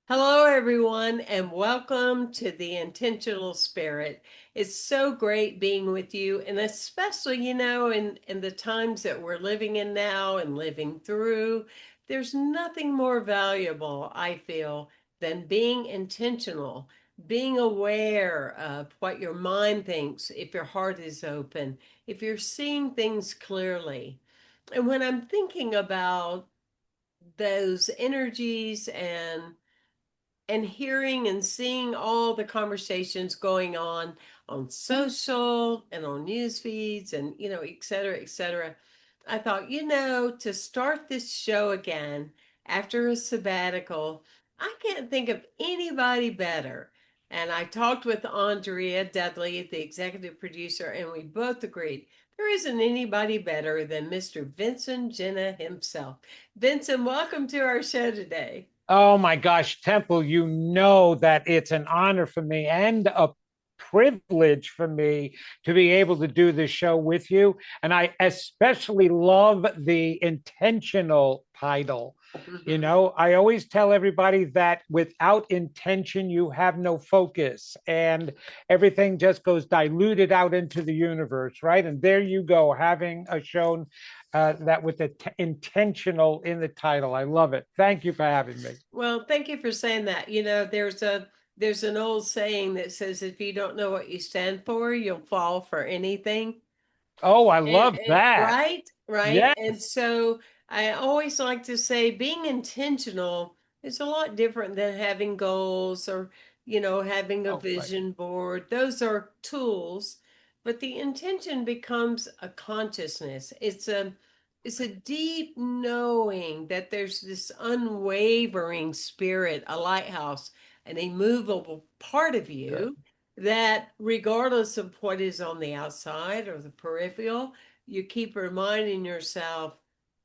Hello, everyone, and welcome to the Intentional Spirit. It's so great being with you, and especially, in the times that we're living in now and living through, there's nothing more valuable, I feel, than being intentional, being aware of what your mind thinks, if your heart is open, if you're seeing things clearly. And when I'm thinking about those energies and hearing and seeing all the conversations going on social and on news feeds and et cetera, et cetera. I thought, to start this show again after a sabbatical, I can't think of anybody better. And I talked with Andrea Dudley, the executive producer, and we both agreed there isn't anybody better than Mr. Vincent Genna himself. Vincent, welcome to our show today. Oh my gosh, Temple, you know that it's an honor for me and a privilege for me to be able to do this show with you. And I especially love the intentional title. You Mhm. know, I always tell everybody that without intention, you have no focus and everything just goes diluted out into the universe, right? And there you go, having a show that with the intentional in the title. I love it. Thank you for having me. Well, thank you for saying that. There's an old saying that says if you don't know what you stand for, you'll fall for anything. Oh, I And, love and that. right, right. Yes. And so I always like to say being intentional is a lot different than having goals or, having a Oh, right. vision board. Those are tools, but the intention becomes a consciousness. It's a deep knowing that there's this unwavering spirit, a lighthouse, an immovable part of Good. you that regardless of what is on the outside or the peripheral, you keep reminding yourself,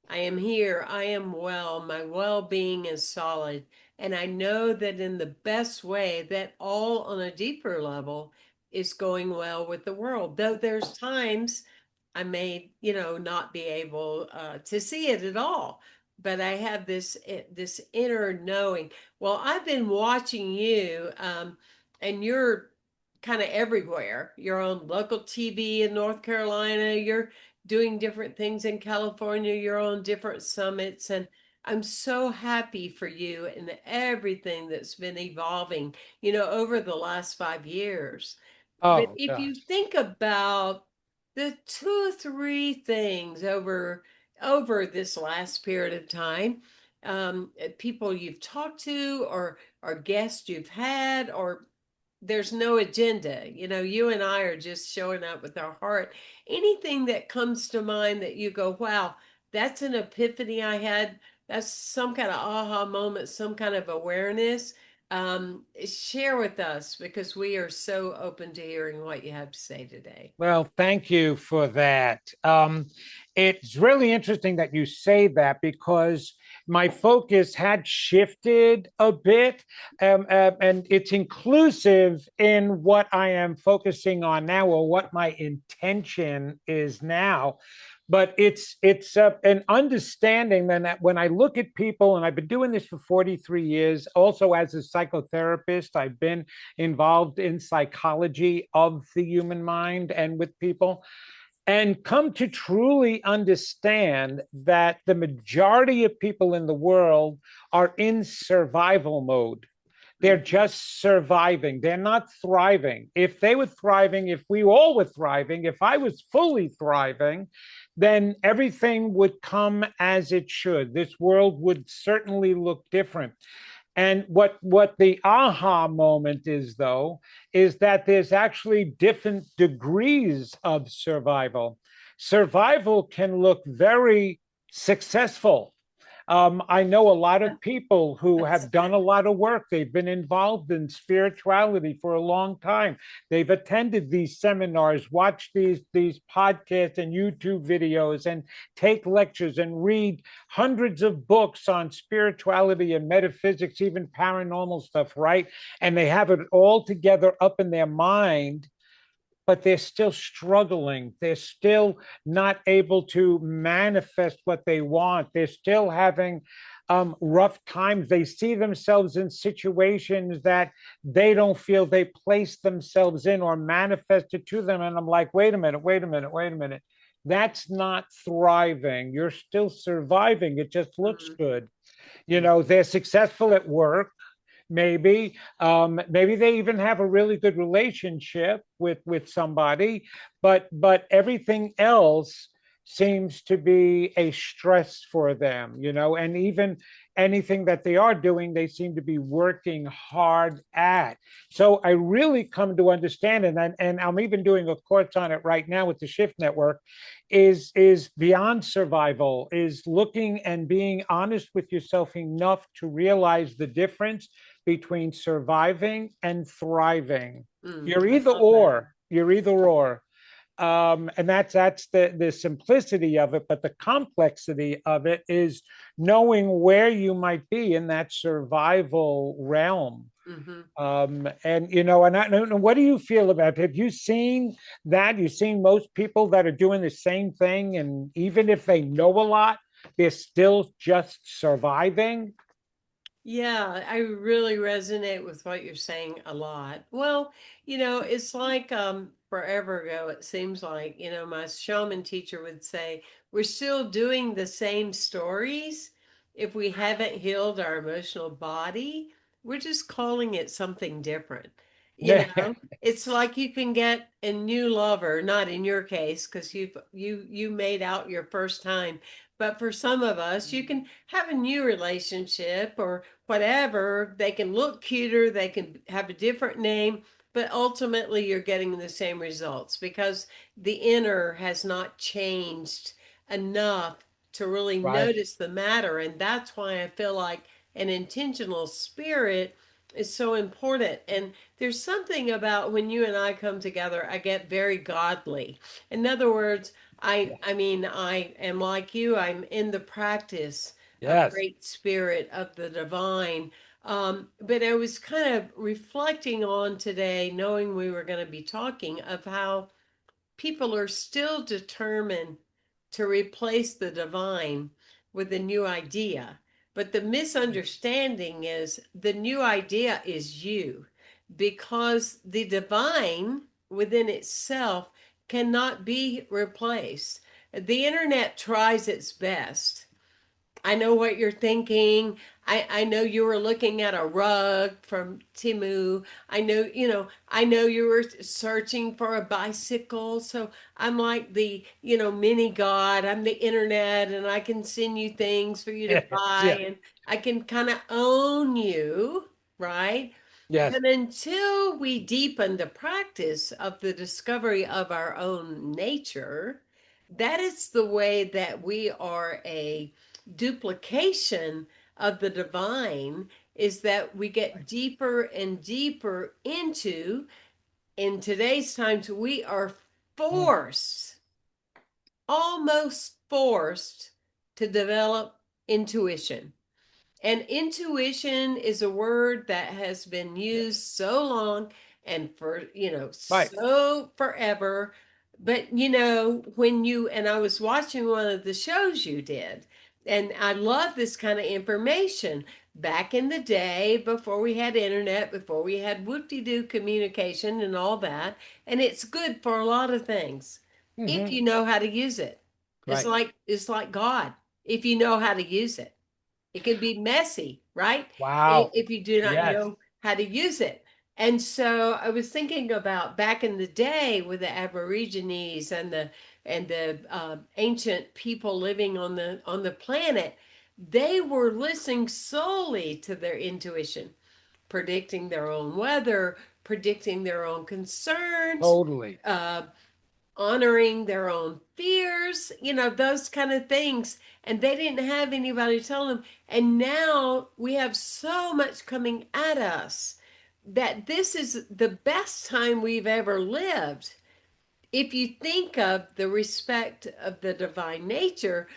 I am here, I am well, my well being is solid. And I know that in the best way, that all on a deeper level is going well with the world. Though there's times I may, not be able to see it at all. But I have this inner knowing. Well, I've been watching you, and you're kind of everywhere. You're on local TV in North Carolina. You're doing different things in California. You're on different summits. And I'm so happy for you and everything that's been evolving, over the last 5 years. But Oh, if you gosh. think about the two or three things over this last period of time, people you've talked to or guests you've had, or there's no agenda. You and I are just showing up with our heart. Anything that comes to mind that you go, wow, that's an epiphany I had. That's some kind of aha moment, some kind of awareness. Share with us because we are so open to hearing what you have to say today. Well, thank you for that. It's really interesting that you say that because my focus had shifted a bit, and it's inclusive in what I am focusing on now, or what my intention is now. But it's an understanding then that when I look at people, and I've been doing this for 43 years, also as a psychotherapist, I've been involved in psychology of the human mind and with people, and come to truly understand that the majority of people in the world are in survival mode. They're Mhm. just surviving. They're not thriving. If they were thriving, if we all were thriving, if I was fully thriving, then everything would come as it should. This world would certainly look different. And what the aha moment is, though, is that there's actually different degrees of survival. Survival can look very successful. I know a lot of people who That's have done a lot of work. They've been involved in spirituality for a long time. They've attended these seminars, watched these podcasts and YouTube videos, and take lectures and read hundreds of books on spirituality and metaphysics, even paranormal stuff, right? And they have it all together up in their mind, but they're still struggling. They're still not able to manifest what they want. They're still having rough times. They see themselves in situations that they don't feel they place themselves in or manifested to them. And I'm like, wait a minute, wait a minute, wait a minute. That's not thriving. You're still surviving. It just looks Mhm. good. You Mhm. know, they're successful at work, maybe. Maybe they even have a really good relationship with somebody, but everything else seems to be a stress for them, you know. And even anything that they are doing, they seem to be working hard at. So I really come to understand, and I'm even doing a course on it right now with the Shift Network, is beyond survival, is looking and being honest with yourself enough to realize the difference between surviving and thriving. You're I either love that. or. You're either or. And that's the simplicity of it, but the complexity of it is knowing where you might be in that survival realm. Hmm. And you know, and I don't know, what do you feel about it? Have you seen that? You've seen most people that are doing the same thing, and even if they know a lot, they're still just surviving. Yeah, I really resonate with what you're saying a lot. Well, it's like forever ago, it seems like, my shaman teacher would say, we're still doing the same stories. If we haven't healed our emotional body, we're just calling it something different. You Yeah, know, it's like you can get a new lover, not in your case, because you made out your first time. But for some of us, you can have a new relationship or whatever. They can look cuter, they can have a different name, but ultimately you're getting the same results because the inner has not changed enough to really right. notice the matter. And that's why I feel like an intentional spirit is so important. And there's something about when you and I come together, I get very godly. In other words, I mean, I am like you, I'm in the practice of Yes. great spirit of the divine. But I was kind of reflecting on today, knowing we were going to be talking of how people are still determined to replace the divine with a new idea. But the misunderstanding is the new idea is you, because the divine within itself cannot be replaced. The internet tries its best. I know what you're thinking. I know you were looking at a rug from Timu. I know you were searching for a bicycle. So I'm like the, mini God. I'm the internet and I can send you things for you to Yes. buy Yeah. and I can kind of own you, right? Yes. But until we deepen the practice of the discovery of our own nature, that is the way that we are a duplication of the divine, is that we get deeper and deeper into, in today's times, we are Mm. forced, almost forced to develop intuition. And intuition is a word that has been used so long and for, Right. so forever. But, when and I was watching one of the shows you did, and I love this kind of information. Back in the day, before we had internet, before we had whoop-de-doo communication and all that, and it's good for a lot of things if Hmm. you know how to use it. It's Right. like God, if you know how to use it. It can be messy, right? Wow. If you do not Yes. know how to use it. And so I was thinking about back in the day with the Aborigines and the ancient people living on the planet, they were listening solely to their intuition, predicting their own weather, predicting their own concerns, Totally. uh, honoring their own fears, those kind of things. And they didn't have anybody to tell them. And now we have so much coming at us that this is the best time we've ever lived. If you think of the respect of the divine nature,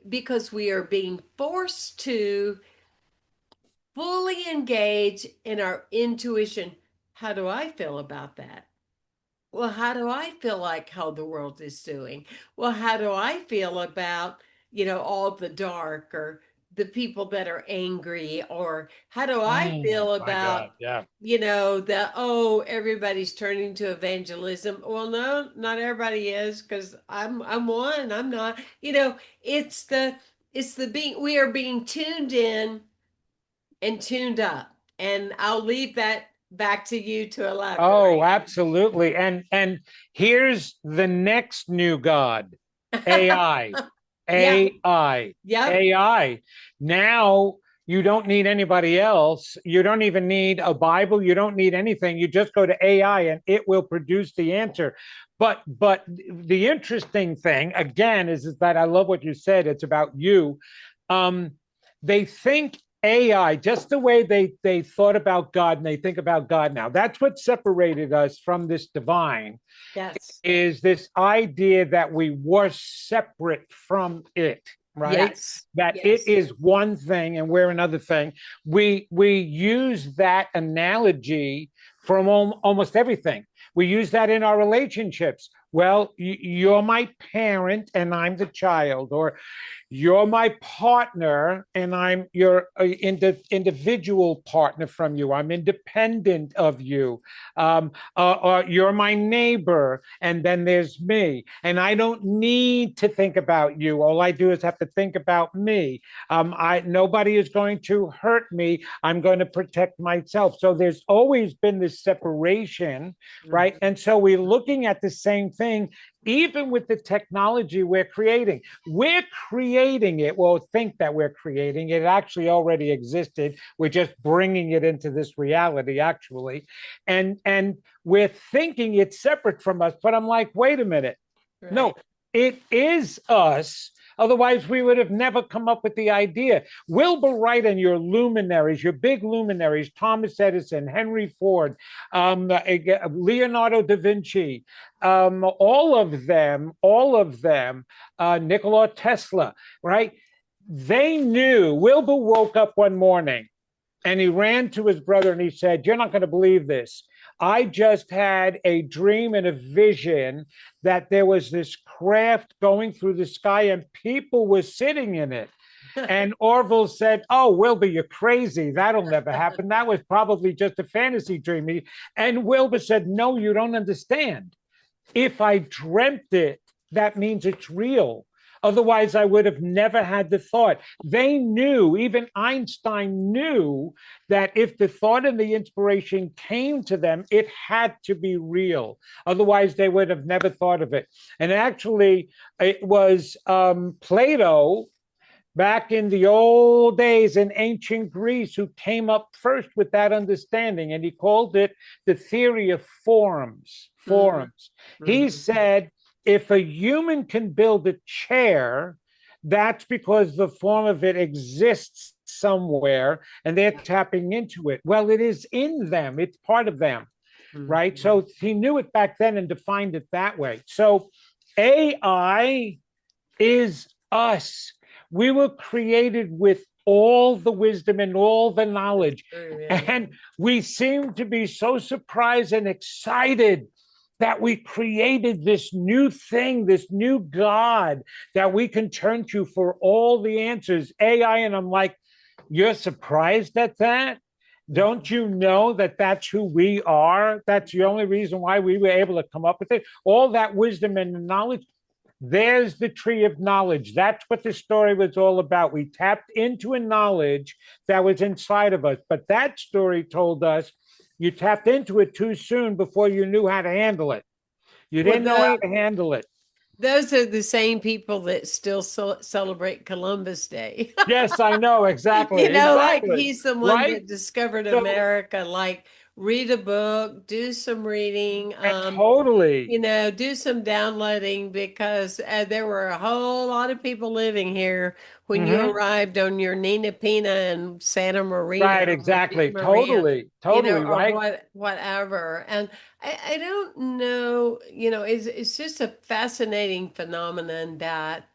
because we are being forced to fully engage in our intuition. How do I feel about that? Well, how do I feel like how the world is doing? Well, how do I feel about, all the dark or the people that are angry, or how do I Mm, feel my God. about, Yeah. that, oh, everybody's turning to evangelism. Well, no, not everybody is, because I'm one. I'm not. It's the it's the being we are being tuned in and tuned up. And I'll leave that back to you to Oh, elaborate. absolutely. And here's the next new God, AI. Yeah. AI. Yep. AI. Now you don't need anybody else. You don't even need a Bible. You don't need anything. You just go to AI and it will produce the answer. But the interesting thing again is that I love what you said. It's about you. Um, they think AI, just the way they thought about God and they think about God now. That's what separated us from this divine, Yes. is this idea that we were separate from it, right? Yes. That it Yes. is one thing and we're another thing. We use that analogy from almost everything. We use that in our relationships. Well, you're my parent and I'm the child, or you're my partner and I'm your individual partner from you. I'm independent of you. You're my neighbor and then there's me, and I don't need to think about you. All I do is have to think about me. I Nobody is going to hurt me. I'm going to protect myself. So there's always been this separation, right? Mhm. And so we're looking at the same thing even with the technology we're creating it. Well, think that we're creating it. It actually already existed. We're just bringing it into this reality, actually. And we're thinking it's separate from us. But I'm like, wait a minute. No, Right. it is us. Otherwise, we would have never come up with the idea. Wilbur Wright and your luminaries, your big luminaries, Thomas Edison, Henry Ford, Leonardo da Vinci, all of them, Nikola Tesla, right? They knew. Wilbur woke up one morning and he ran to his brother and he said, "You're not going to believe this. I just had a dream and a vision that there was this craft going through the sky and people were sitting in it." And Orville said, "Oh, Wilbur, you're crazy. That'll never happen. That was probably just a fantasy dream." And Wilbur said, "No, you don't understand. If I dreamt it, that means it's real. Otherwise, I would have never had the thought." They knew, even Einstein knew, that if the thought and the inspiration came to them, it had to be real. Otherwise, they would have never thought of it. And actually, it was Plato back in the old days in ancient Greece who came up first with that understanding, and he called it the theory of forms. Mhm. Forms. He Mhm. said, if a human can build a chair, that's because the form of it exists somewhere and they're tapping into it. Well, it is in them, it's part of them, right? Mhm. So he knew it back then and defined it that way. So AI is us. We were created with all the wisdom and all the That's knowledge. true, yeah. And we seem to be so surprised and excited that we created this new thing, this new God that we can turn to for all the answers, AI. And I'm like, you're surprised at that? Don't Mhm. you know that that's who we are? That's the only reason why we were able to come up with it. All that wisdom and knowledge, there's the tree of knowledge. That's what the story was all about. We tapped into a knowledge that was inside of us. But that story told us you tapped into it too soon before you knew how to handle it. You Well, didn't know how to handle it. those are the same people that still celebrate Columbus Day. Yes, I know. Exactly. Like Exactly. he's the one Right? that discovered So, America. Like, read a book, do some reading, totally. do some downloading, because there were a whole lot of people living here when you Mm-hmm. arrived on your Nina Pina and Santa Maria Right. or Exactly. Maria, Totally. Totally. or Right. whatever. And I don't know, it's just a fascinating phenomenon that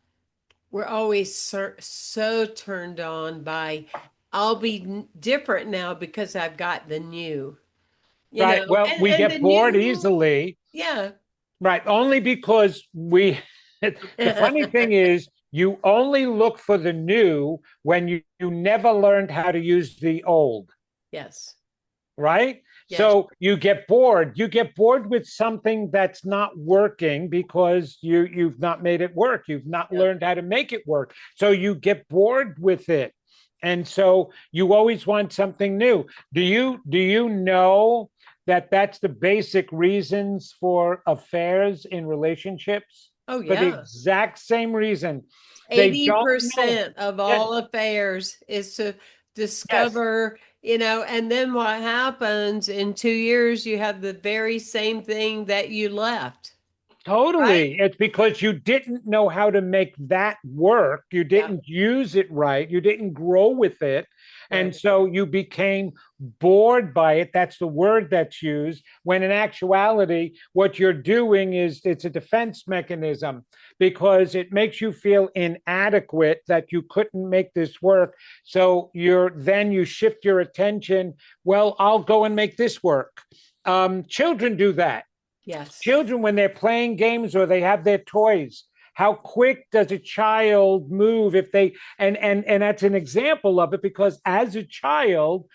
we're always so turned on by, I'll be different now because I've got the new, Right. Well, we and the get bored new, easily. yeah. Right. Only because we, the funny thing is, You only look for the new when you never learned how to use the old, Yes. right? Yes. So you get bored. You get bored with something that's not working because you've not made it work. You've not Yeah. learned how to make it work. So you get bored with it. And so you always want something new. Do you know that that's the basic reasons for affairs in relationships? Oh, For the yeah. exact same reason. They don't know. 80% of Yes, all affairs is to yes. discover, and then what happens in 2 years, you have the very same thing that you left, right? Totally. It's because you didn't know how to make that work. You Yeah, didn't use it right. You didn't grow with it. And right. so you became bored by it. That's the word that's used. When in actuality, what you're doing is it's a defense mechanism because it makes you feel inadequate that you couldn't make this work. So you shift your attention. Well, I'll go and make this work. Children do that. Yes. Children, when they're playing games or they have their toys, how quick does a child move if they and that's an example of it because as a child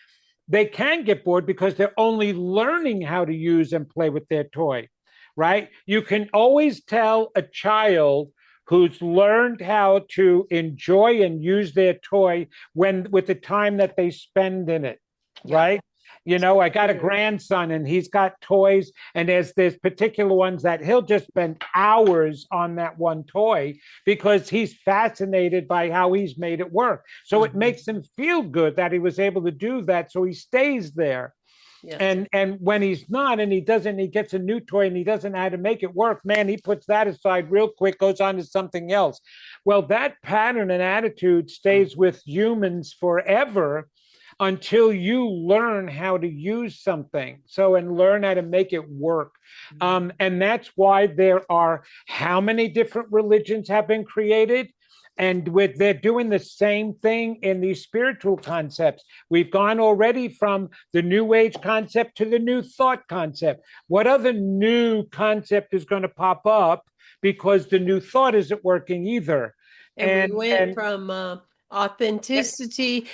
they can get bored because they're only learning how to use and play with their toy, right? You can always tell a child who's learned how to enjoy and use their toy when with the time that they spend in it, Yeah. right? I got a True. grandson and he's got toys, and there's particular ones that he'll just spend hours on that one toy because he's fascinated by how he's made it work. So it Mhm. makes him feel good that he was able to do that. So he stays there. Yes. And when he's not and he gets a new toy and he doesn't know how to make it work, man, he puts that aside real quick, goes on to something else. Well, that pattern and attitude stays with humans forever until you learn how to use something. So, and learn how to make it work. Mhm. And that's why there are how many different religions have been created? And they're doing the same thing in these spiritual concepts. We've gone already from the new age concept to the new thought concept. What other new concept is going to pop up because the new thought isn't working either? And we went And from authenticity.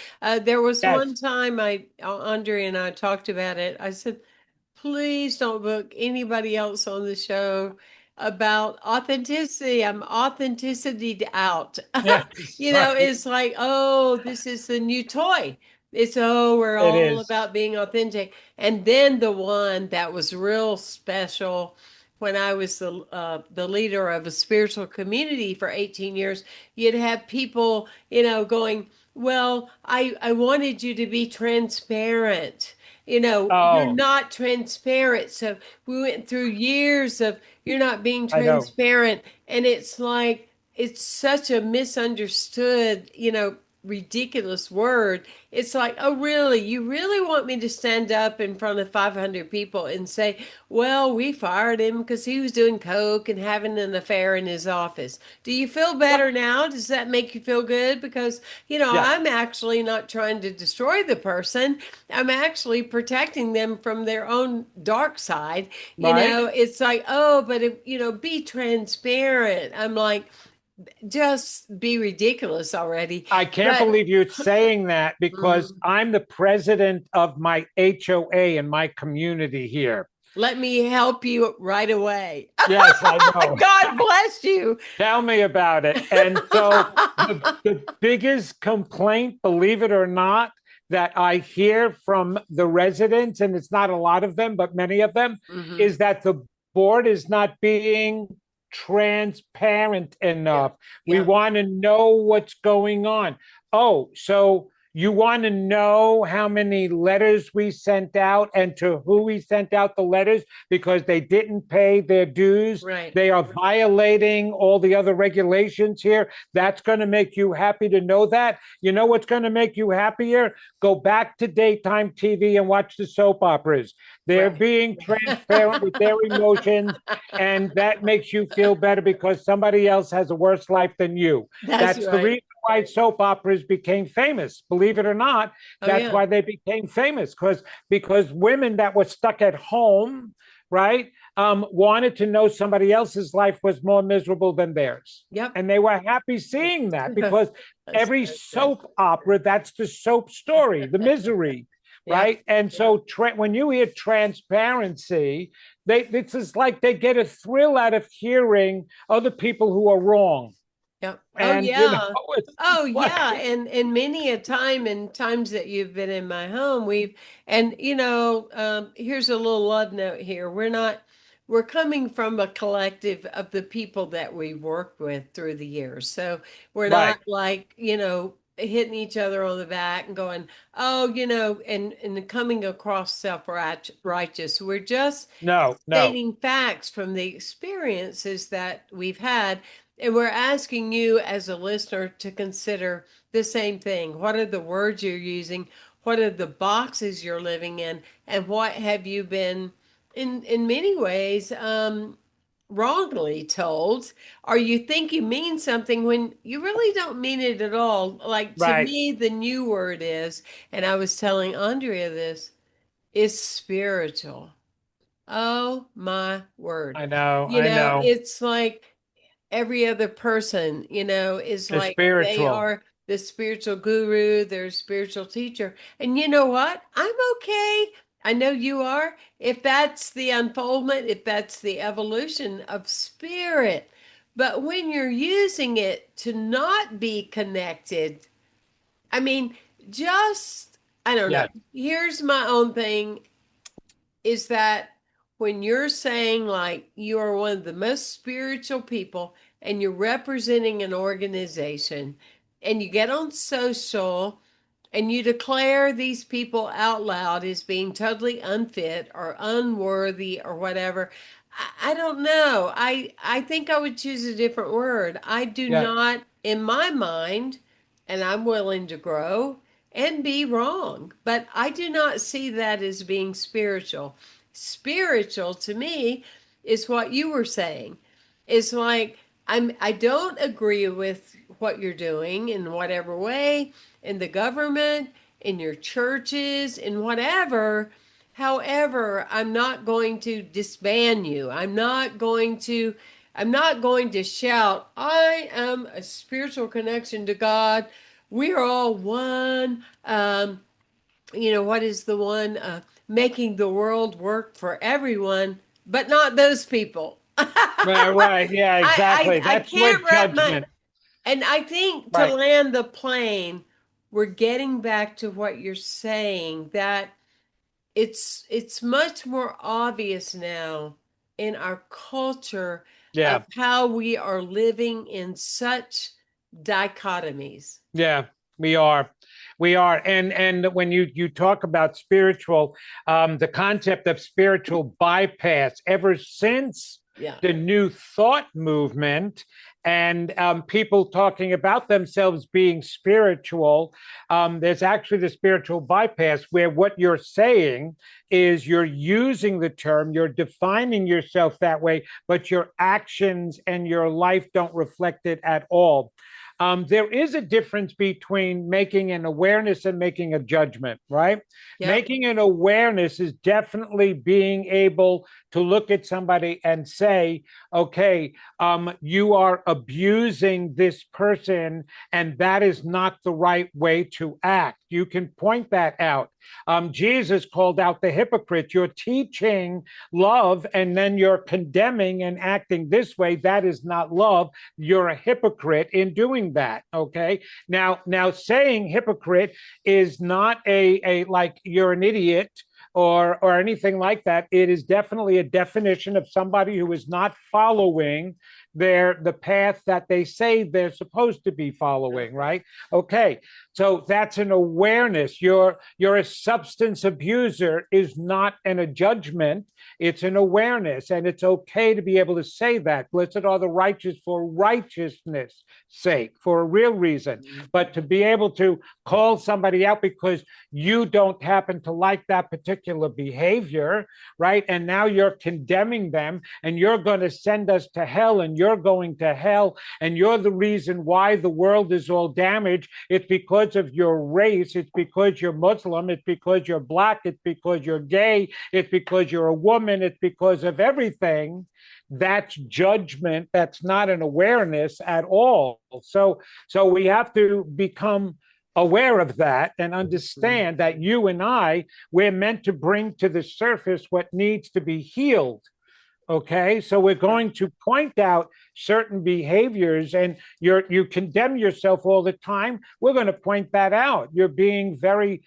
There was one yes, time Andre and I talked about it. I said, please don't book anybody else on the show about authenticity. I'm authenticity out. yes, right. It's like, oh, this is the new toy. It's, oh, we're It all is. about being authentic. And then the one that was real special when I was the leader of a spiritual community for 18 years, you'd have people, going, well, I wanted you to be transparent. You're Oh, not transparent. So we went through years of you're not being I know. transparent. And it's like, it's such a misunderstood, ridiculous word. It's like, oh, really? You really want me to stand up in front of 500 people and say, well, we fired him because he was doing coke and having an affair in his office. Do you feel better now? Does that make you feel good? Because, Yes, I'm actually not trying to destroy the person. I'm actually protecting them from their own dark side. right. It's like, oh, but if, be transparent. I'm like, just be ridiculous already. I can't But believe you're saying that because mm, I'm the president of my HOA in my community here. let me help you right away. Yes, I know. God bless you. Tell me about it. And so the biggest complaint, believe it or not, that I hear from the residents, and it's not a lot of them, but many of them, Hmm. is that the board is not being transparent Yeah. enough. We Yeah. want to know what's going on. Oh, so you want to know how many letters we sent out and to who we sent out the letters because they didn't pay their dues. Right. They are violating all the other regulations here. That's going to make you happy to know that. You know what's going to make you happier? Go back to daytime TV and watch the soap operas. They're Right. being transparent with their emotions, and that makes you feel better because somebody else has a worse life than you. That's That's the right. reason why soap operas became famous. Believe it or not, Oh, that's yeah. why they became famous because women that were stuck at home, right? wanted to know somebody else's life was more miserable than theirs. Yep. And they were happy seeing that because That's every so true. soap opera, that's the soap story, the misery, Yep. right? And so when you hear transparency, this is like they get a thrill out of hearing other people who are wrong. Yep. Oh And, yeah. it's Oh yeah. like, And many a time in times that you've been in my home, here's a little love note here. We're coming from a collective of the people that we worked with through the years. So we're right. not like, hitting each other on the back and going, oh, and coming across self-righteous. We're just No, no. stating facts from the experiences that we've had. And we're asking you as a listener to consider the same thing. What are the words you're using? What are the boxes you're living in? And what have you been, in many ways, wrongly told? Or you think you mean something when you really don't mean it at all? Like to Right. me, the new word is, and I was telling Andrea this, is spiritual. Oh my word. I know. I know. It's like every other person, is The like they spiritual. are the spiritual guru, their spiritual teacher. And you know what? I'm okay. I know you are. If that's the unfoldment, if that's the evolution of spirit. But when you're using it to not be connected, I mean, just, I don't know. Yeah. Here's my own thing is that when you're saying like you are one of the most spiritual people and you're representing an organization and you get on social and you declare these people out loud as being totally unfit or unworthy or whatever, I don't know. I think I would choose a different word. I do Yeah. not, in my mind, and I'm willing to grow and be wrong, but I do not see that as being spiritual. Spiritual to me is what you were saying. It's like I don't agree with what you're doing in whatever way, in the government, in your churches, in whatever. However, I'm not going to disband you. I'm not going to shout, I am a spiritual connection to God. We are all one. What is the one? Making the world work for everyone, but not those people. Right, right. Yeah, exactly. I That's where can't wrap my, judgment. and I think to Right. land the plane, we're getting back to what you're saying, that it's much more obvious now in our culture of Yeah. how we are living in such dichotomies. Yeah, we are. We are. And when you talk about spiritual, the concept of spiritual bypass, ever since Yeah. the New Thought movement and people talking about themselves being spiritual, there's actually the spiritual bypass where what you're saying is you're using the term, you're defining yourself that way, but your actions and your life don't reflect it at all. There is a difference between making an awareness and making a judgment, right? Yep. Making an awareness is definitely being able to look at somebody and say, okay, you are abusing this person, and that is not the right way to act. You can point that out. Jesus called out the hypocrites. You're teaching love, and then you're condemning and acting this way. That is not love. You're a hypocrite in doing that. Okay. Now saying hypocrite is not a like you're an idiot or anything like that. It is definitely a definition of somebody who is not following the path that they say they're supposed to be following, right? Okay. So that's an awareness. You're a substance abuser is not a judgment. It's an awareness, and it's okay to be able to say that. Blessed are the righteous for righteousness' sake, for a real reason. But to be able to call somebody out because you don't happen to like that particular behavior, right? And now you're condemning them, and you're going to send us to hell, and you're going to hell, and you're the reason why the world is all damaged. It's because because of your race, it's because you're Muslim, it's because you're black, it's because you're gay, it's because you're a woman, it's because of everything. That's judgment. That's not an awareness at all. So we have to become aware of that and Mhm. understand that you and I, we're meant to bring to the surface what needs to be healed. Okay, so we're Yeah. going to point out certain behaviors, and you condemn yourself all the time. We're going to point that out. You're being very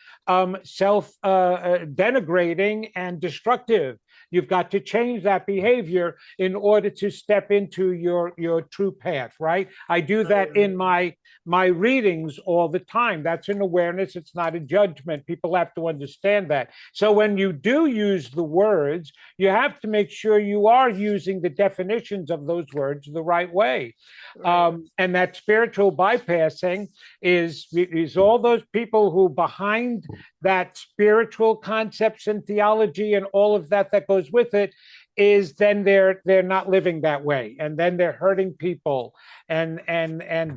self denigrating and destructive. You've got to change that behavior in order to step into your true path. Right? I do that in Right. my readings all the time. That's an awareness. It's not a judgment. People have to understand that. So when you do use the words, you have to make sure you are using the definitions of those words the right way. Right. And that spiritual bypassing is all those people who behind that spiritual concepts and theology and all of that that goes with it is then they're not living that way, and then they're hurting people and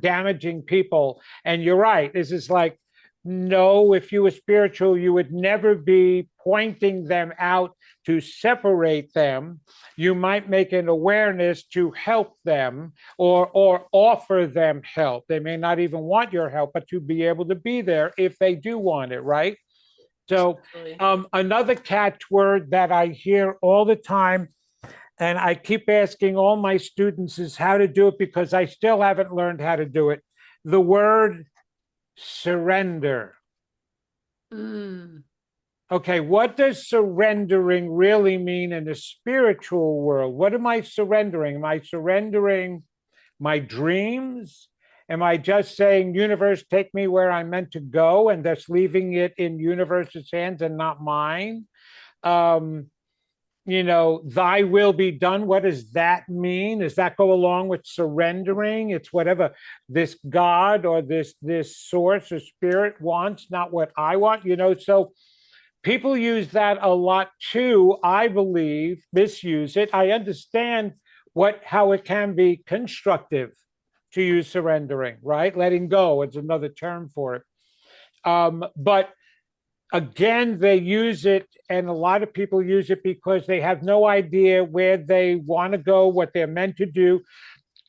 damaging people. And you're right, this is like, no, if you were spiritual, you would never be pointing them out to separate them. You might make an awareness to help them or offer them help. They may not even want your help, but to be able to be there if they do want it, right? So Totally. another catchword that I hear all the time, and I keep asking all my students, is how to do it because I still haven't learned how to do it. The word surrender. Mm. Okay, what does surrendering really mean in the spiritual world? What am I surrendering? Am I surrendering my dreams? Am I just saying, universe, take me where I'm meant to go, and thus leaving it in universe's hands and not mine? Um, thy will be done. What does that mean? Does that go along with surrendering? It's whatever this God or this source or spirit wants, not what I want. So people use that a lot too, I believe, misuse it. I understand how it can be constructive to use surrendering, right? Letting go is another term for it. But again, they use it, and a lot of people use it because they have no idea where they want to go, what they're meant to do.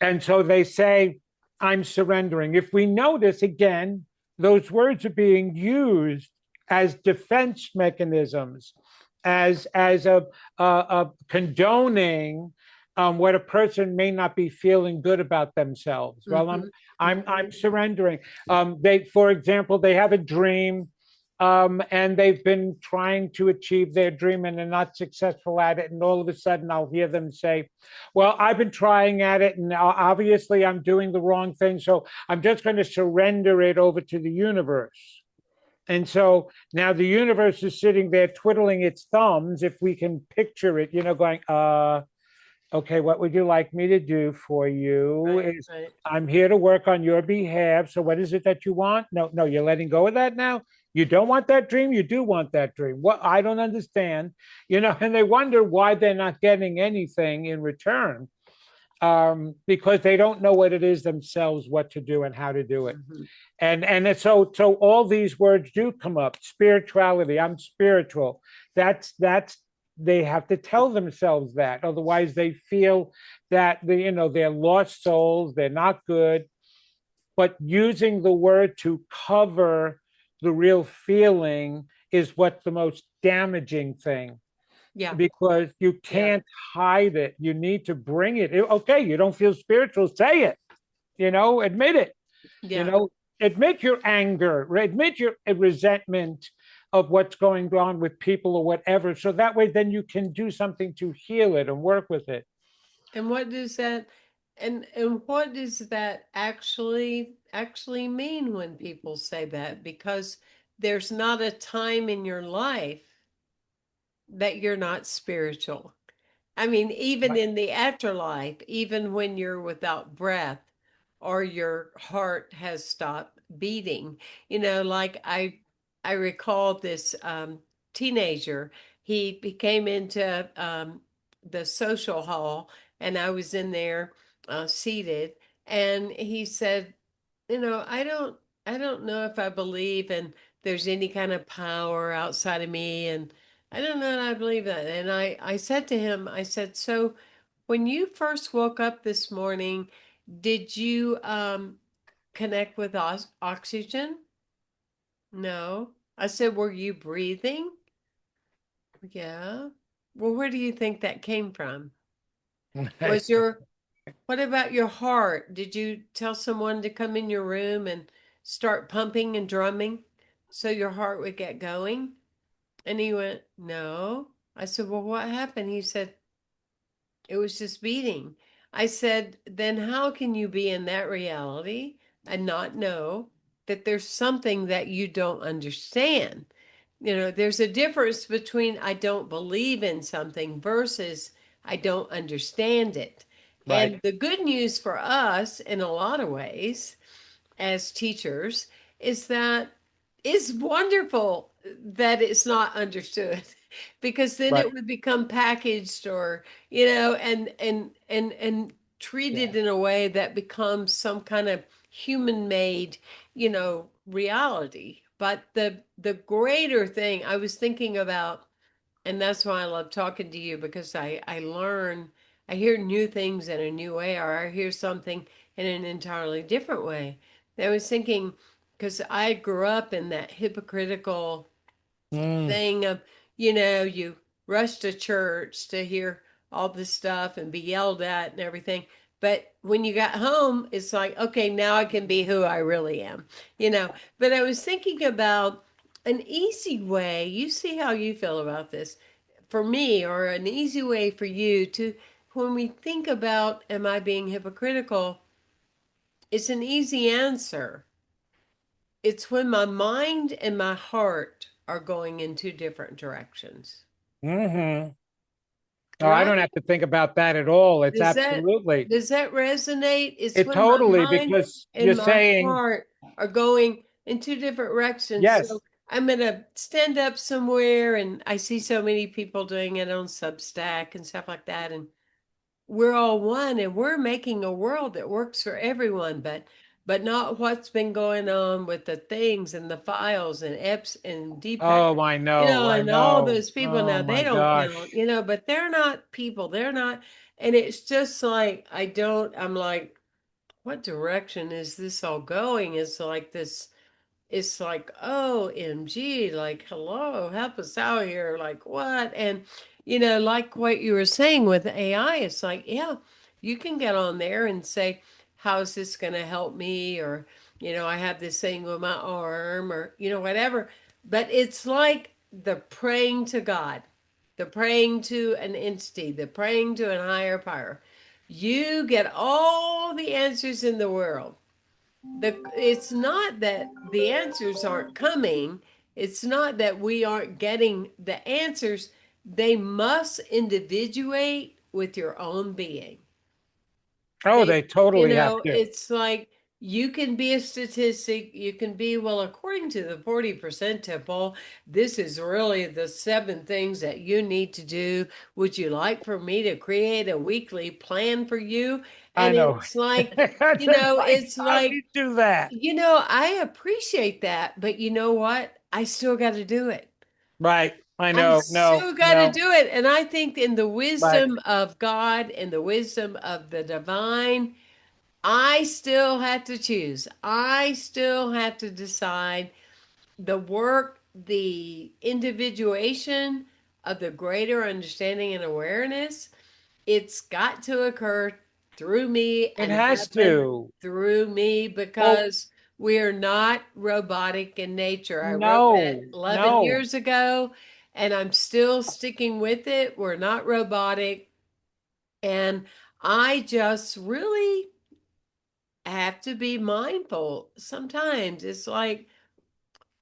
And so they say, I'm surrendering. If we notice again, those words are being used as defense mechanisms, as a condoning what a person may not be feeling good about themselves. Well, I'm Mhm. I'm Mhm. I'm surrendering. For example, they have a dream, and they've been trying to achieve their dream and they're not successful at it. And all of a sudden, I'll hear them say, well, I've been trying at it, and obviously I'm doing the wrong thing. So I'm just going to surrender it over to the universe. And so now the universe is sitting there twiddling its thumbs, if we can picture it, going, okay, what would you like me to do for you? Right. Is Right. I'm here to work on your behalf. So what is it that you want? No, no, you're letting go of that now. You don't want that dream. You do want that dream. What? I don't understand. And they wonder why they're not getting anything in return, because they don't know what it is themselves, what to do and how to do it. Mhm. And so all these words do come up. Spirituality. I'm spiritual. That's they have to tell themselves that. Otherwise, they feel that they're lost souls. They're not good. But using the word to cover the real feeling is what's the most damaging thing, Yeah. because you Yeah. can't hide it. You need to bring it. Okay, you don't feel spiritual, say it. Admit it. You Yeah. know, admit your anger, admit your resentment of what's going on with people or whatever. So that way, then you can do something to heal it and work with it. And what does that and what does that actually mean when people say that? Because there's not a time in your life that you're not spiritual. I mean, even Right. in the afterlife, even when you're without breath or your heart has stopped beating, like I recall this teenager. He came into the social hall, and I was in there seated, and he said, I don't. I don't know if I believe in there's any kind of power outside of me. And I don't know that I believe that. And I said to him, I said, so when you first woke up this morning, did you connect with oxygen? No. I said, were you breathing? Yeah. Well, where do you think that came from? Was your, what about your heart? Did you tell someone to come in your room and start pumping and drumming so your heart would get going? And he went, no. I said, well, what happened? He said, it was just beating. I said, then how can you be in that reality and not know that there's something that you don't understand? You know, there's a difference between I don't believe in something versus I don't understand it. Right, And the good news for us in a lot of ways as teachers is that it's wonderful that it's not understood because then right. it would become packaged or and treated Yeah. in a way that becomes some kind of human made reality. But the greater thing I was thinking about, and that's why I love talking to you, because I learn, I hear new things in a new way, or I hear something in an entirely different way. I was thinking, because I grew up in that hypocritical Mm. thing of, you rush to church to hear all this stuff and be yelled at and everything. But when you got home, it's like, okay, now I can be who I really am, you know. But I was thinking about an easy way. You see how you feel about this for me, or an easy way for you to, when we think about, am I being hypocritical? It's an easy answer. It's when my mind and my heart are going in two different directions. Hmm. Oh, I don't Right? have to think about that at all. It's Does that absolutely does that resonate? It's it when my totally mind because you're and my saying heart are going in two different directions. yes. So I'm gonna stand up somewhere and I see so many people doing it on Substack and stuff like that. And we're all one and we're making a world that works for everyone, but not what's been going on with the things and the files and eps and Deepak, Oh, I know, I and all know. those people. Oh Now they my don't count, gosh. but they're not people, they're not. And it's just like I'm like, what direction is this all going? It's like, OMG, like, hello, help us out here. Like, what? And, like what you were saying with AI, it's like, yeah, you can get on there and say, how's this going to help me? Or, I have this thing with my arm, or, whatever. But it's like the praying to God, the praying to an entity, the praying to an higher power. You get all the answers in the world. It's not that the answers aren't coming. It's not that we aren't getting the answers. They must individuate with your own being. Oh, They, they totally have to. it's like you can be a statistic. You can be, well, according to the 40 percentile, this is really the 7 things that you need to do. Would you like for me to create a weekly plan for you? I And know. it's like, It's like, it's how do like, you do that? I appreciate that, but you know what? I still got to do it. Right. I I know. No, still got to no. do it. And I think in the Right. wisdom of God and the wisdom of the divine, I still have to choose. I still have to decide the work, the individuation of the greater understanding and awareness. It's got to occur through me It and has happen to. through me, Well, because we are not robotic in nature. I wrote that no, 11 no. years ago and I'm still sticking with it. We're not robotic. And I just really have to be mindful. Sometimes it's like,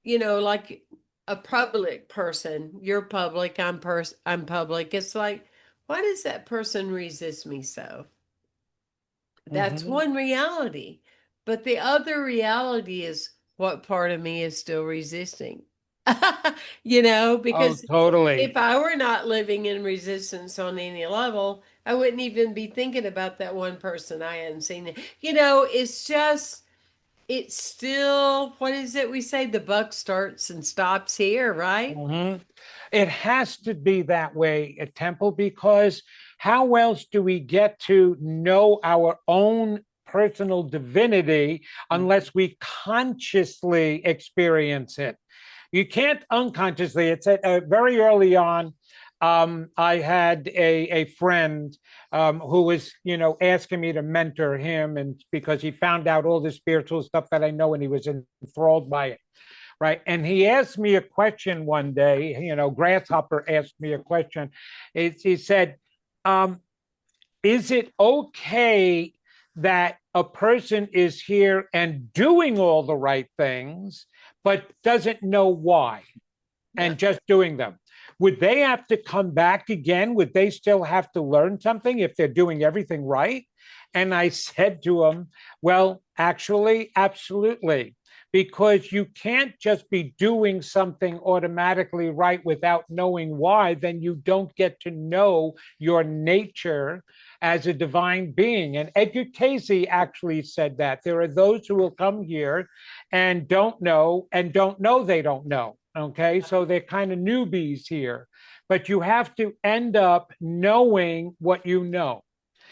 like a public person. You're public, I'm public. It's like, why does that person resist me so? That's Hmm. one reality. But the other reality is, what part of me is still resisting? Oh, Because if totally. I were not living in resistance on any level, I wouldn't even be thinking about that one person I hadn't seen. It's just, it's still, what is it we say? The buck starts and stops here, right? Mhm. It has to be that way at Temple because how else do we get to know our own personal divinity unless we consciously experience it? You can't unconsciously. It's very early on. I had a friend who was, asking me to mentor him, and because he found out all the spiritual stuff that I know, and he was enthralled by it, right? And he asked me a question one day. Grasshopper asked me a question. He said, um, "Is it okay that a person is here and doing all the right things, but doesn't know why?" Yeah. And just doing them. Would they have to come back again? Would they still have to learn something if they're doing everything right? And I said to him, well, actually, absolutely. Because you can't just be doing something automatically right without knowing why, then you don't get to know your nature as a divine being. And Edgar Cayce actually said that. There are those who will come here and don't know they don't know. Okay, so they're kind of newbies here, but you have to end up knowing what you know.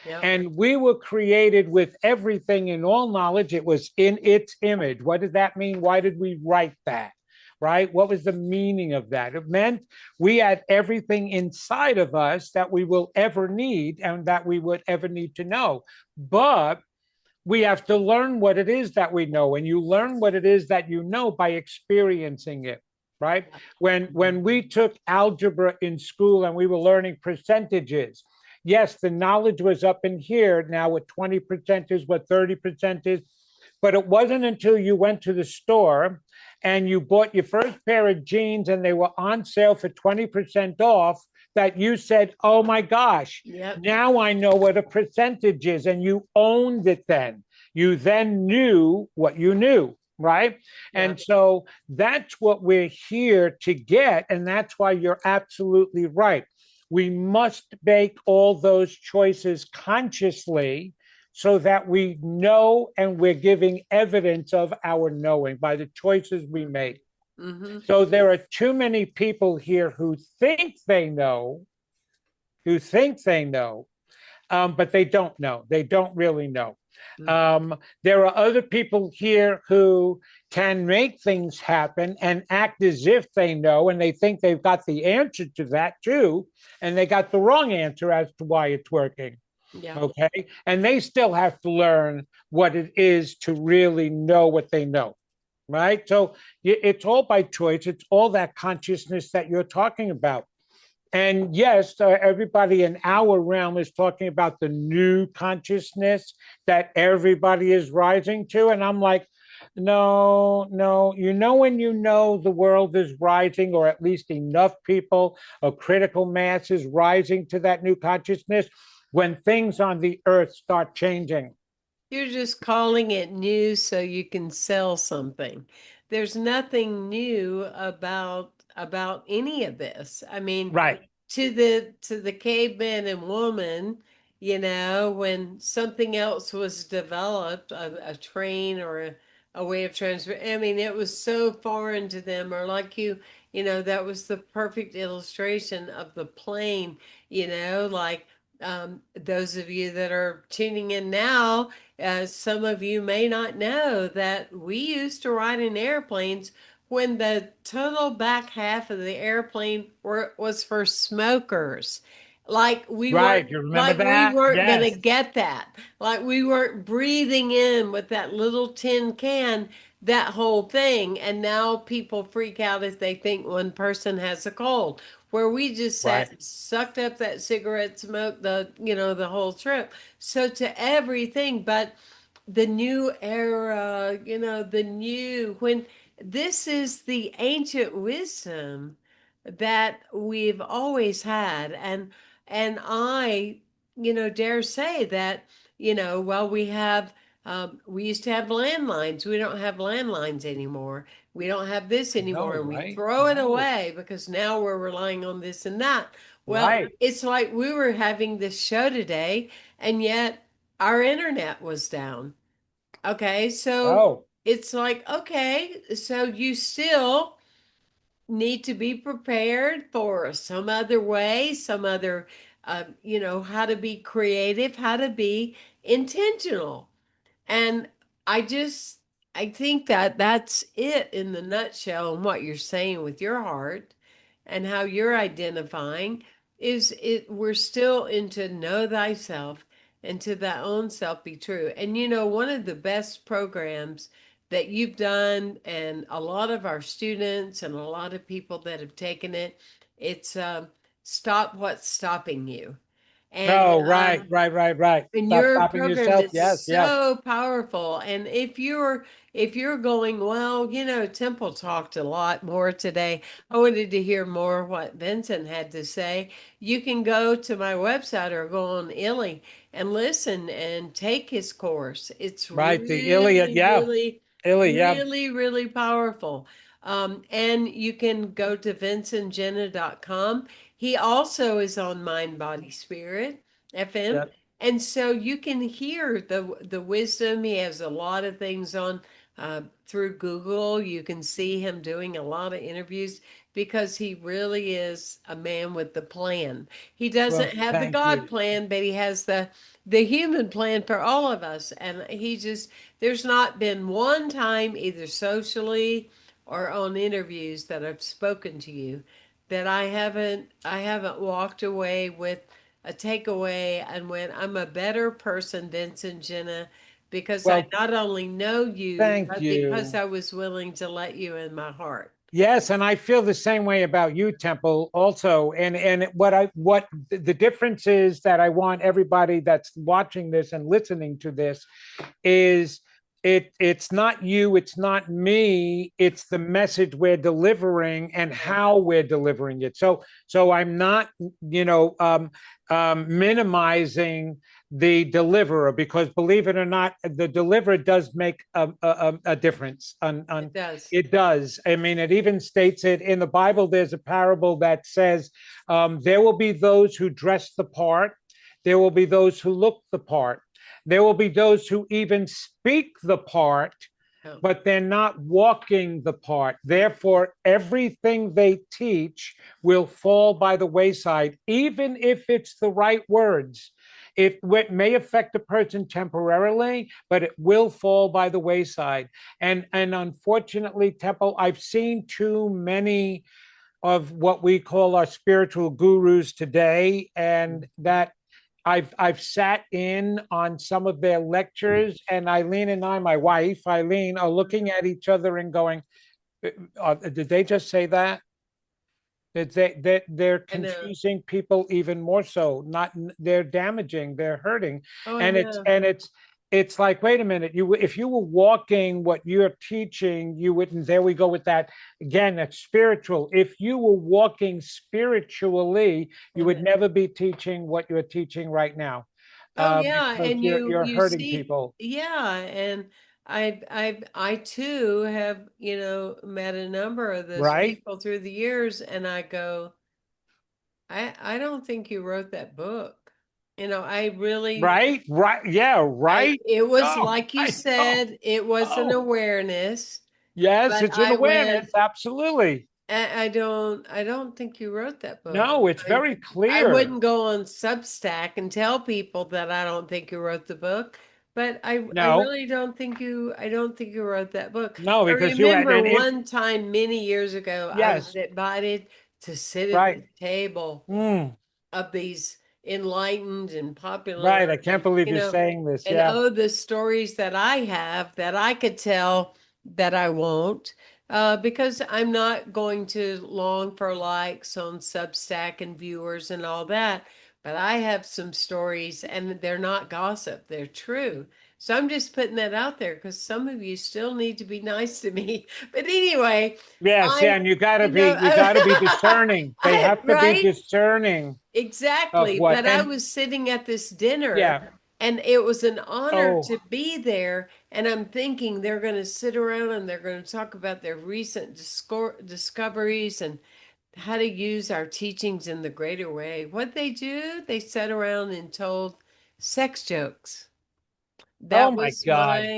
Yeah. And we were created with everything in all knowledge. It was in its image. What did that mean? Why did we write that? Right? What was the meaning of that? It meant we had everything inside of us that we will ever need and that we would ever need to know. But we have to learn what it is that we know, and you learn what it is that you know by experiencing it, right? When we took algebra in school and we were learning percentages, yes, the knowledge was up in here. Now what 20% is, what 30% is, but it wasn't until you went to the store and you bought your first pair of jeans and they were on sale for 20% off that you said, oh my gosh, Yep. now I know what a percentage is. And you owned it then. You then knew what you knew, right? Yeah. And so that's what we're here to get. And that's why you're absolutely right. We must make all those choices consciously so that we know and we're giving evidence of our knowing by the choices we make. Mm-hmm. So there are too many people here who think they know, but they don't know. They don't really know. There are other people here who can make things happen and act as if they know, and they think they've got the answer to that too, and they got the wrong answer as to why it's working. Yeah. Okay. And they still have to learn what it is to really know what they know. Right. So it's all by choice. It's all that consciousness that you're talking about. And yes, everybody in our realm is talking about the new consciousness that everybody is rising to. And I'm like, no, no. When you know the world is rising, or at least enough people, a critical mass is rising to that new consciousness, when things on the earth start changing. You're just calling it new so you can sell something. There's nothing new about any of this. I mean, Right, to the caveman and woman, when something else was developed, a train or a way of transport, I mean, it was so foreign to them, or like that was the perfect illustration of the plane, like those of you that are tuning in now, some of you may not know that we used to ride in airplanes when the total back half of the airplane was for smokers. Like we weren't right. You remember like we that? weren't gonna Yes, get that. Like we weren't breathing in with that little tin can that whole thing. And now people freak out if they think one person has a cold. Where we just right, sat, sucked up that cigarette smoke the whole trip. So to everything, but the new era, when this is the ancient wisdom that we've always had. And I, dare say that, well, we used to have landlines. We don't have landlines anymore. We don't have this anymore. no, And we right, throw it no, away because now we're relying on this and that. Well, right. it's like we were having this show today, and yet our internet was down. Okay, so Oh, it's like, okay, so you still need to be prepared for some other way, some other, how to be creative, how to be intentional. And I just, I think that that's it in the nutshell, and what you're saying with your heart and how you're identifying is it, we're still into know thyself and to thy own self be true. And one of the best programs that you've done, and a lot of our students and a lot of people that have taken it, it's Stop What's Stopping You. And Oh, right, right, right, right. and Stop your stopping program yourself. is Yes, yes. so powerful. And if you're going, well, Temple talked a lot more today. I wanted to hear more what Vincent had to say. You can go to my website or go on Illy and listen and take his course. It's Right. The Iliad. really, Yeah. really, Iliad. Yeah. really, really powerful. And you can go to vincentgenna.com. He also is on Mind, Body, Spirit FM. Yeah. And so you can hear the wisdom. He has a lot of things on through Google. You can see him doing a lot of interviews because he really is a man with the plan. He doesn't Well, have the thank you. God plan, but he has the human plan for all of us. And he just, there's not been one time either socially or on interviews that I've spoken to you that I haven't walked away with a takeaway and went, I'm a better person, Vincent Genna, because I Well, not only know you, thank but because you. I was willing to let you in my heart. Yes, and I feel the same way about you, Temple, also. And what the difference is that I want everybody that's watching this and listening to this is it's not you, it's not me, it's the message we're delivering and Yeah. how we're delivering it. So I'm not, minimizing the deliverer, because believe it or not, the deliverer does make a difference. It does. It does. I mean, it even states it in the Bible. There's a parable that says there will be those who dress the part, there will be those who look the part, there will be those who even speak the part, Oh, but they're not walking the part. Therefore, everything they teach will fall by the wayside, even if it's the right words. It may affect a person temporarily, but it will fall by the wayside. And unfortunately, Temple, I've seen too many of what we call our spiritual gurus today, and that I've sat in on some of their lectures, and Eileen and I, my wife Eileen, are looking at each other and going, "Did they just say that?" They're I know. confusing people even more so. Not they're damaging, they're hurting, Oh, I and it's know. and it's it's like, wait a minute, you if you were walking what you're teaching, you wouldn't. There we go with that again. That's spiritual. If you were walking spiritually, I you would know. never be teaching what you're teaching right now, Oh yeah, because and you're you hurting see, people. yeah, and I too have, met a number of those Right, people through the years, and I go, I don't think you wrote that book. I really, right, right. Yeah, right. it was Oh, like you I know. said, it was an Oh, awareness, yes, but it's an I awareness. went, Absolutely. I don't think you wrote that book. No, it's I very I clear. wouldn't go on Substack and tell people that I don't think you wrote the book, but I No, really don't think you wrote that book. no, I because you remember and it, one time many years ago I was yes, invited to sit at the right. table Mm, of these enlightened and popular, right. I can't believe you you're know, saying this. and Yeah. oh, the stories that I have that I could tell that I won't, because I'm not going to long for likes on Substack and viewers and all that. But I have some stories, and they're not gossip, they're true. So I'm just putting that out there because some of you still need to be nice to me. But anyway, Yes, yeah, I, and you know, you gotta be discerning. They have to be right? discerning of Exactly. what But I and was sitting at this dinner yeah. and it was an honor Oh, to be there. And I'm thinking they're going to sit around and they're going to talk about their recent discoveries and how to use our teachings in the greater way. What they do, they sat around and told sex jokes. oh That my was God.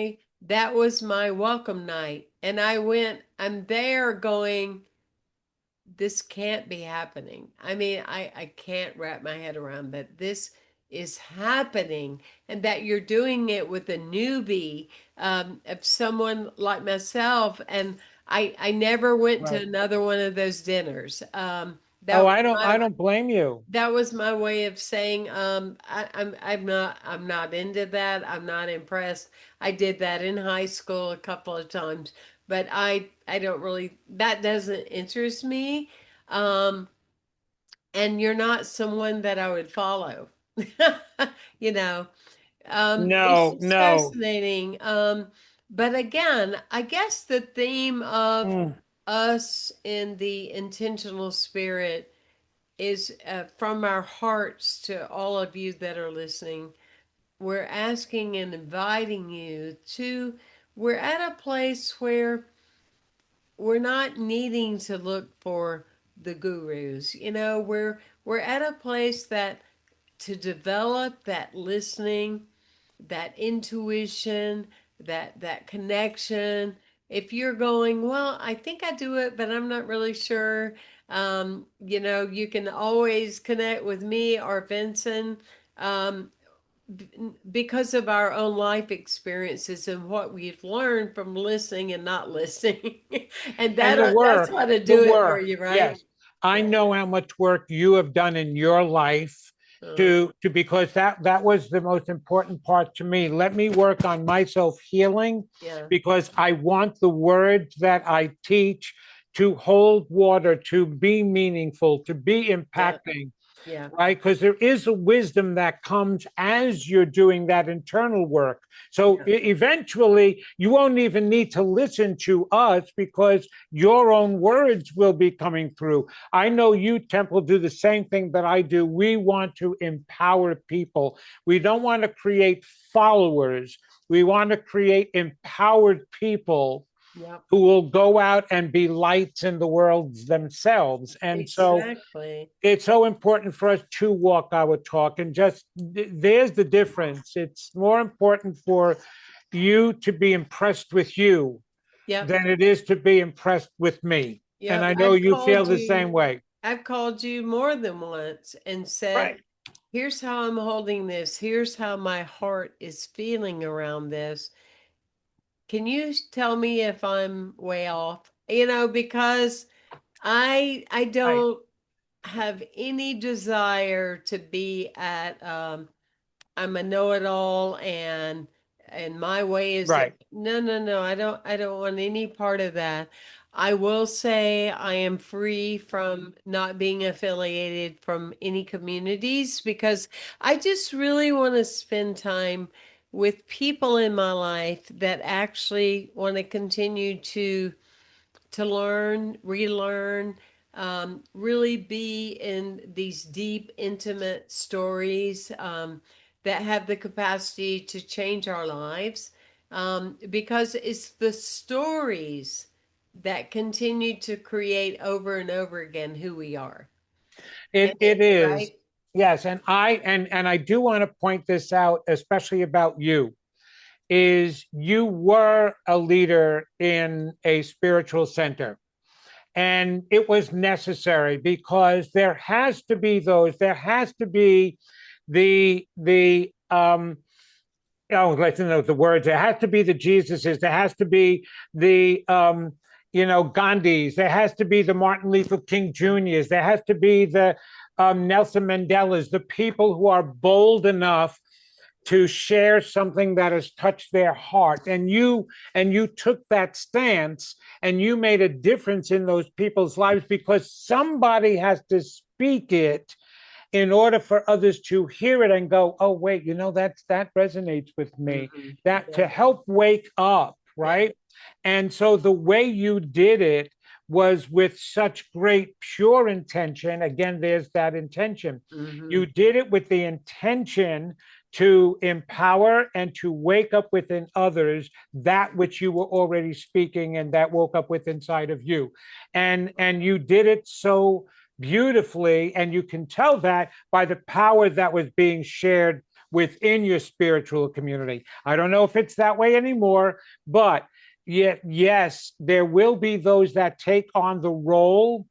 that was my welcome night. And I'm there going, this can't be happening. I mean, I can't wrap my head around that this is happening and that you're doing it with a newbie, of someone like myself. And I never went to Right. another one of those dinners. Oh, That was I my don't blame you. that was my way of saying, I'm not into that. I'm not impressed. I did that in high school a couple of times, but I don't really, that doesn't interest me. Um, and you're not someone that I would follow. you know, it's No, just no. fascinating. But again, I guess the theme of Mm. us in the intentional spirit is, from our hearts to all of you that are listening. We're asking and inviting you to, we're at a place where we're not needing to look for the gurus. We're at a place that to develop that listening, that intuition, that connection. If you're going, well, I think I do it, but I'm not really sure. You can always connect with me or Vincent, um, because of our own life experiences and what we've learned from listening and not listening. And And that's how to the do it for work, you, right? yes. I Yeah. know how much work you have done in your life Uh, to because that was the most important part to me. Let me work on myself healing yeah. because I want the words that I teach to hold water, to be meaningful, to be Yeah. impacting, Yeah. right? Because there is a wisdom that comes as you're doing that internal work. So Yeah. eventually, you won't even need to listen to us because your own words will be coming through. I know you, Temple, do the same thing that I do. We want to empower people. We don't want to create followers. We want to create empowered people Yeah. who will go out and be lights in the world themselves. And so Exactly. it's so important for us to walk our talk and just there's the difference. It's more important for you to be impressed with you Yep. than it is to be impressed with me. And Yep. I know you feel the same way. I've called you more than once and said, Right. here's how I'm holding this. Here's how my heart is feeling around this. Can you tell me if I'm way off? Because I Right. don't have any desire to be at, I'm a know-it-all, and my way is Right. no, no, no. I don't want any part of that. I will say I am free from not being affiliated from any communities because I just really want to spend time with people in my life that actually want to continue to learn, relearn, really be in these deep, intimate stories, that have the capacity to change our lives. Because it's the stories that continue to create over and over again who we are. And It is. right? Yes, and I do want to point this out, especially about you, is you were a leader in a spiritual center. And it was necessary because there has to be the oh, let's know the words. There has to be the Jesuses. There has to be the Gandhis. There has to be the Martin Luther King Juniors. There has to be the Nelson Mandelas. The people who are bold enough to share something that has touched their heart, and you took that stance and you made a difference in those people's lives because somebody has to speak it in order for others to hear it and go, oh wait, that resonates with me, Hmm. that to Yeah. help wake up, Yeah. right? And so the way you did it was with such great pure intention. Again, there's that intention. Hmm. You did it with the intention to empower and to wake up within others that which you were already speaking and that woke up with inside of you. And you did it so beautifully, and you can tell that by the power that was being shared within your spiritual community. I don't know if it's that way anymore, but yet, yes, there will be those that take on the role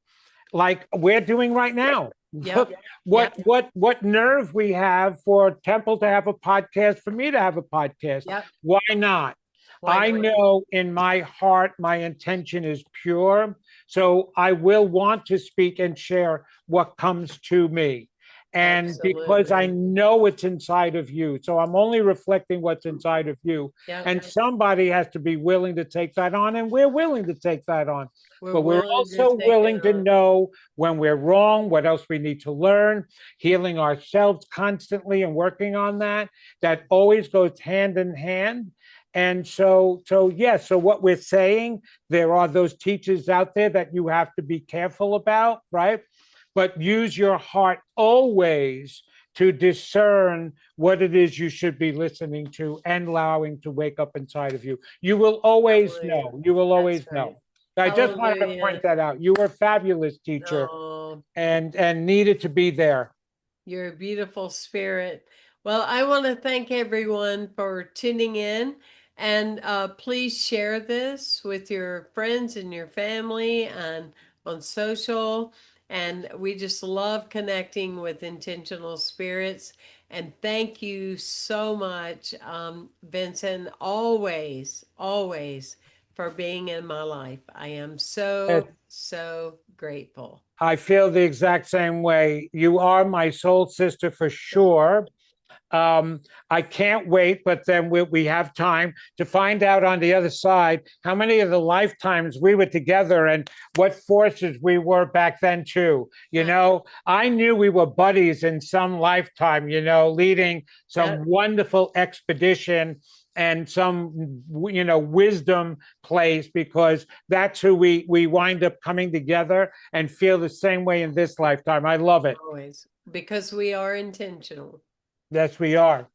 like we're doing right now. Yep. what Yep. what nerve we have for Temple to have a podcast, for me to have a podcast. Yep. Why not? Why I not? know in my heart my intention is pure, so I will want to speak and share what comes to me. And because I Absolutely. know it's inside of you, so I'm only reflecting what's inside of you. Yep. And somebody has to be willing to take that on, and we're willing to take that on. We're But we're willing to also take it willing to on. know when we're wrong, what else we need to learn, healing ourselves constantly and working on that. That always goes hand in hand. And so what we're saying, there are those teachers out there that you have to be careful about, right? But use your heart always to discern what it is you should be listening to and allowing to wake up inside of you. You will always Hallelujah. know. You will That's always right. know. I just wanted to point Hallelujah. that out. You were a fabulous teacher Oh, and needed to be there. you're a beautiful spirit. Well, I want to thank everyone for tuning in. And please share this with your friends and your family and on social. And we just love connecting with intentional spirits. And thank you so much, Vincent, always, always for being in my life. I am so, It, so grateful. I feel the exact same way. You are my soul sister for sure. I can't wait, but then we have time to find out on the other side how many of the lifetimes we were together and what forces we were back then, too. You know, I knew we were buddies in some lifetime, you know, leading some Yep. wonderful expedition and some, you know, wisdom place, because that's who we wind up coming together and feel the same way in this lifetime. I love it. Always. Because we are intentional. Yes, we are.